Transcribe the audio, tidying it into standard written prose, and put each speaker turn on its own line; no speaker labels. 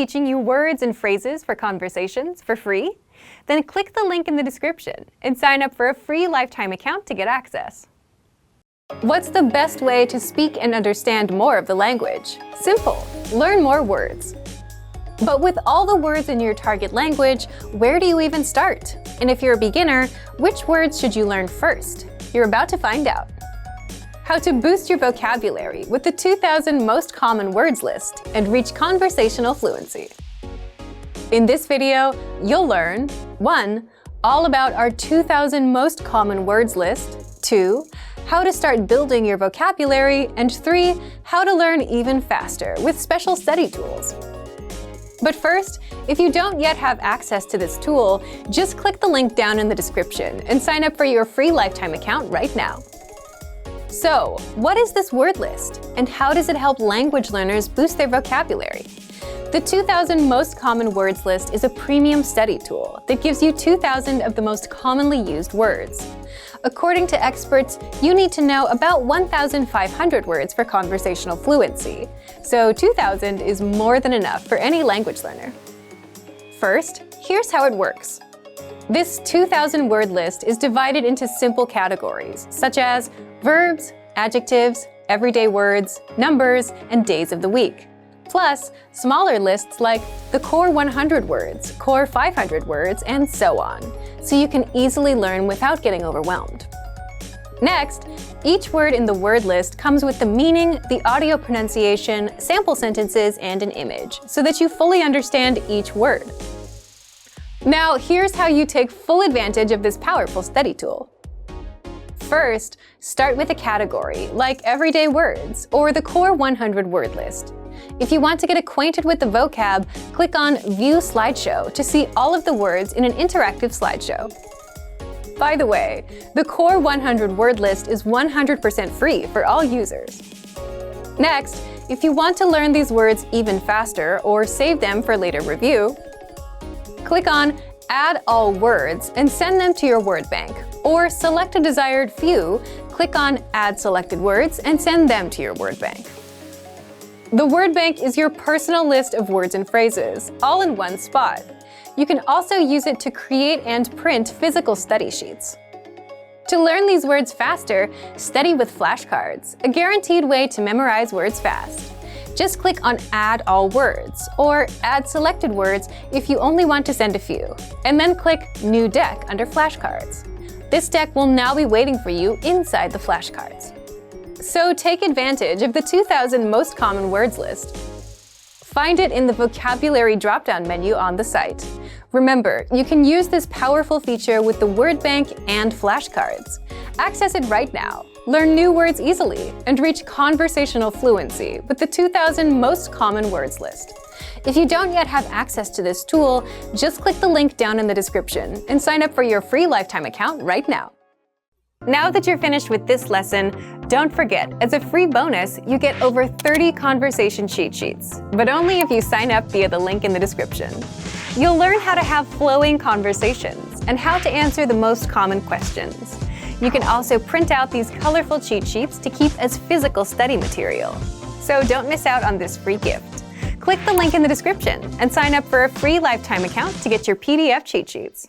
teaching you words and phrases for conversations for free? Then click the link in the description and sign up for a free lifetime account to get access. What's the best way to speak and understand more of the language? Simple. Learn more words. But with all the words in your target language, where do you even start? And if you're a beginner, which words should you learn first? You're about to find out. How to boost your vocabulary with the 2,000 most common words list and reach conversational fluency. In this video, you'll learn 1. All about our 2,000 most common words list, 2. How to start building your vocabulary, and 3. How to learn even faster with special study tools. But first, if you don't yet have access to this tool, just click the link down in the description and sign up for your free lifetime account right now. So, what is this word list, and how does it help language learners boost their vocabulary? The 2,000 most common words list is a premium study tool that gives you 2,000 of the most commonly used words. According to experts, you need to know about 1,500 words for conversational fluency, so 2,000 is more than enough for any language learner. First, here's how it works. This 2,000 word list is divided into simple categories, such as verbs, adjectives, everyday words, numbers, and days of the week. Plus, smaller lists like the core 100 words, core 500 words, and so on, so you can easily learn without getting overwhelmed. Next, each word in the word list comes with the meaning, the audio pronunciation, sample sentences, and an image, so that you fully understand each word. Now, here's how you take full advantage of this powerful study tool. First, start with a category, like everyday words, or the core 100 word list. If you want to get acquainted with the vocab, click on View Slideshow to see all of the words in an interactive slideshow. By the way, the core 100 word list is 100% free for all users. Next, if you want to learn these words even faster or save them for later review, click on Add All Words and send them to your word bank, or select a desired few, click on Add Selected Words and send them to your word bank. The word bank is your personal list of words and phrases, all in one spot. You can also use it to create and print physical study sheets. To learn these words faster, study with flashcards, a guaranteed way to memorize words fast. Just click on Add All Words, or Add Selected Words if you only want to send a few, and then click New Deck under Flashcards. This deck will now be waiting for you inside the flashcards. So take advantage of the 2,000 most common words list. Find it in the vocabulary drop-down menu on the site. Remember, you can use this powerful feature with the word bank and flashcards. Access it right now. Learn new words easily and reach conversational fluency with the 2,000 most common words list. If you don't yet have access to this tool, just click the link down in the description and sign up for your free lifetime account right now. Now that you're finished with this lesson, don't forget, as a free bonus, you get over 30 conversation cheat sheets, but only if you sign up via the link in the description. You'll learn how to have flowing conversations and how to answer the most common questions. You can also print out these colorful cheat sheets to keep as physical study material. So don't miss out on this free gift. Click the link in the description and sign up for a free lifetime account to get your PDF cheat sheets.